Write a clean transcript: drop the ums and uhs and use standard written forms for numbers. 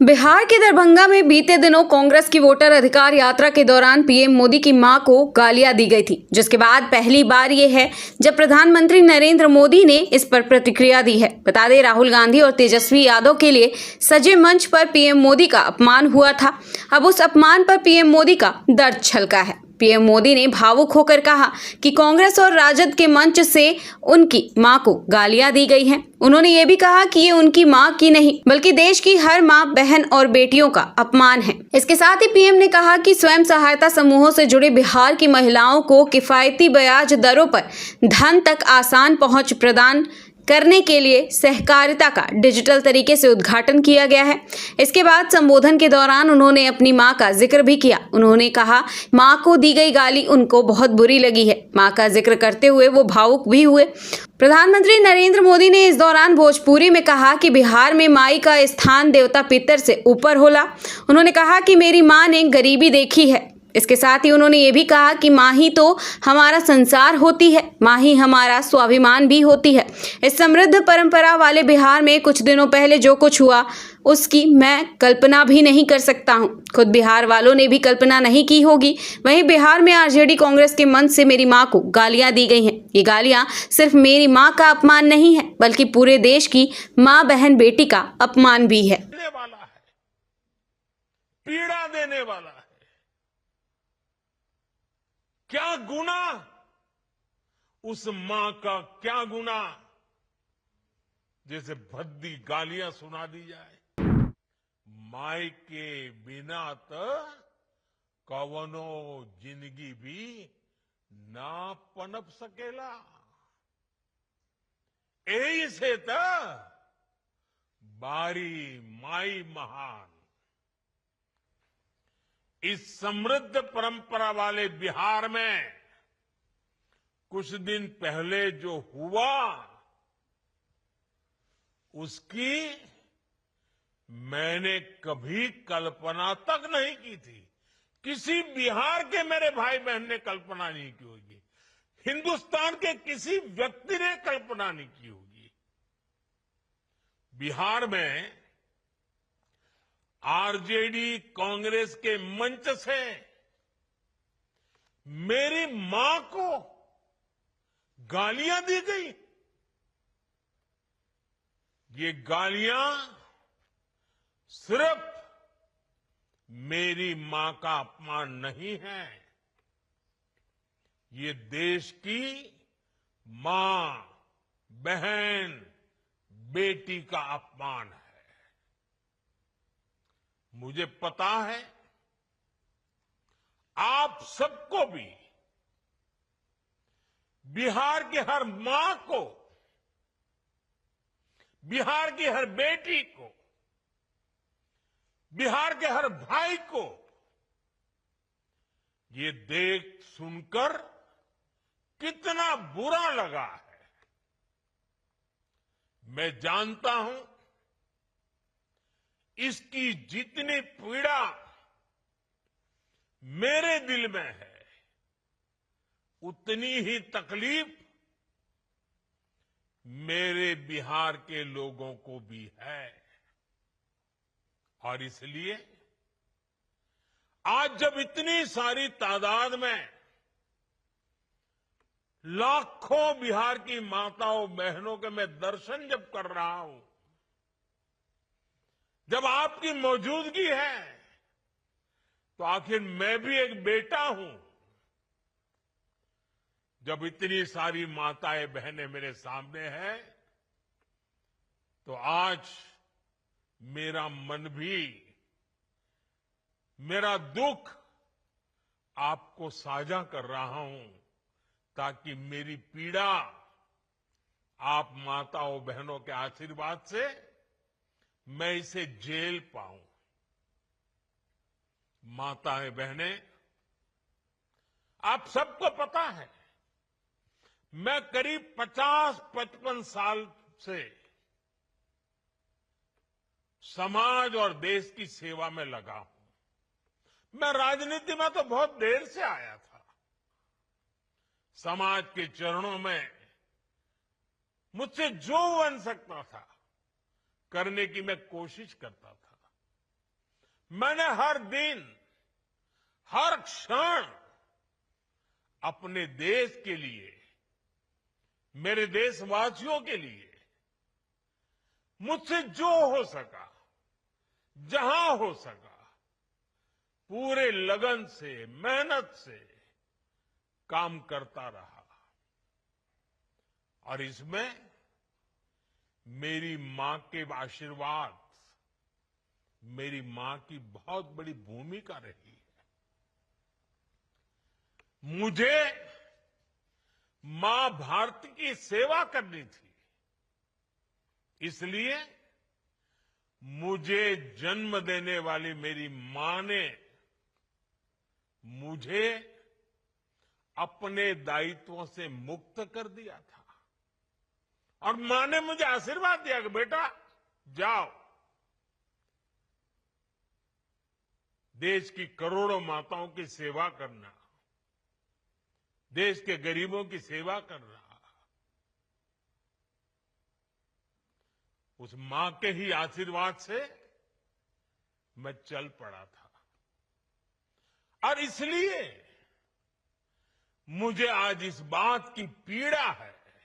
बिहार के दरभंगा में बीते दिनों कांग्रेस की वोटर अधिकार यात्रा के दौरान पीएम मोदी की मां को गालियां दी गई थी, जिसके बाद पहली बार ये है जब प्रधानमंत्री नरेंद्र मोदी ने इस पर प्रतिक्रिया दी है। बता दें, राहुल गांधी और तेजस्वी यादव के लिए सजे मंच पर पीएम मोदी का अपमान हुआ था। अब उस अपमान पर पीएम मोदी का दर्द छलका है। पीएम मोदी ने भावुक होकर कहा कि कांग्रेस और राजद के मंच से उनकी मां को गालियां दी गई हैं। उन्होंने ये भी कहा कि ये उनकी मां की नहीं बल्कि देश की हर मां, बहन और बेटियों का अपमान है। इसके साथ ही पीएम ने कहा कि स्वयं सहायता समूहों से जुड़े बिहार की महिलाओं को किफायती ब्याज दरों पर धन तक आसान पहुंच प्रदान करने के लिए सहकारिता का डिजिटल तरीके से उद्घाटन किया गया है। इसके बाद संबोधन के दौरान उन्होंने अपनी मां का जिक्र भी किया। उन्होंने कहा मां को दी गई गाली उनको बहुत बुरी लगी है। मां का जिक्र करते हुए वो भावुक भी हुए। प्रधानमंत्री नरेंद्र मोदी ने इस दौरान भोजपुरी में कहा कि बिहार में माई का स्थान देवता पितर से ऊपर होला। उन्होंने कहा कि मेरी मां ने गरीबी देखी है। इसके साथ ही उन्होंने ये भी कहा कि माँ ही तो हमारा संसार होती है, माँ ही हमारा स्वाभिमान भी होती है। इस समृद्ध परंपरा वाले बिहार में कुछ दिनों पहले जो कुछ हुआ उसकी मैं कल्पना भी नहीं कर सकता हूँ। खुद बिहार वालों ने भी कल्पना नहीं की होगी। वहीं बिहार में आरजेडी कांग्रेस के मंच से मेरी माँ को गालियां दी गई हैं। ये गालियां सिर्फ मेरी माँ का अपमान नहीं है बल्कि पूरे देश की माँ, बहन, बेटी का अपमान भी है। पीड़ा देने वाला है। क्या गुना, उस मां का क्या गुना जैसे भद्दी गालियां सुना दी जाए। माई के बिना तो कवनो जिंदगी भी ना पनप सकेला। यही से तो बारी माई महान। इस समृद्ध परंपरा वाले बिहार में कुछ दिन पहले जो हुआ उसकी मैंने कभी कल्पना तक नहीं की थी। किसी बिहार के मेरे भाई बहन ने कल्पना नहीं की होगी। हिंदुस्तान के किसी व्यक्ति ने कल्पना नहीं की होगी। बिहार में आरजेडी कांग्रेस के मंच से मेरी मां को गालियां दी गई। ये गालियां सिर्फ मेरी मां का अपमान नहीं है, ये देश की मां, बहन, बेटी का अपमान है। मुझे पता है आप सबको भी बिहार की हर मां को, बिहार की हर बेटी को, बिहार के हर भाई को ये देख सुनकर कितना बुरा लगा है। मैं जानता हूं इसकी जितनी पीड़ा मेरे दिल में है उतनी ही तकलीफ मेरे बिहार के लोगों को भी है। और इसलिए आज जब इतनी सारी तादाद में लाखों बिहार की माताओं, बहनों के मैं दर्शन जब कर रहा हूं, जब आपकी मौजूदगी है, तो आखिर मैं भी एक बेटा हूं। जब इतनी सारी माताएं, बहनें मेरे सामने हैं, तो आज मेरा मन भी, मेरा दुख आपको साझा कर रहा हूं ताकि मेरी पीड़ा आप माताओं, बहनों के आशीर्वाद से मैं इसे झेल पाऊं। माताएं, बहनें, आप सबको पता है मैं करीब 50-55 साल से समाज और देश की सेवा में लगा हूं। मैं राजनीति में तो बहुत देर से आया था। समाज के चरणों में मुझसे जो बन सकता था करने की मैं कोशिश करता था। मैंने हर दिन, हर क्षण अपने देश के लिए, मेरे देशवासियों के लिए मुझसे जो हो सका, जहां हो सका, पूरे लगन से, मेहनत से काम करता रहा। और इसमें मेरी मां के आशीर्वाद, मेरी मां की बहुत बड़ी भूमिका रही है। मुझे मां भारती की सेवा करनी थी, इसलिए मुझे जन्म देने वाली मेरी मां ने मुझे अपने दायित्वों से मुक्त कर दिया था। और मां ने मुझे आशीर्वाद दिया कि बेटा जाओ, देश की करोड़ों माताओं की सेवा करना, देश के गरीबों की सेवा करना। उस मां के ही आशीर्वाद से मैं चल पड़ा था। और इसलिए मुझे आज इस बात की पीड़ा है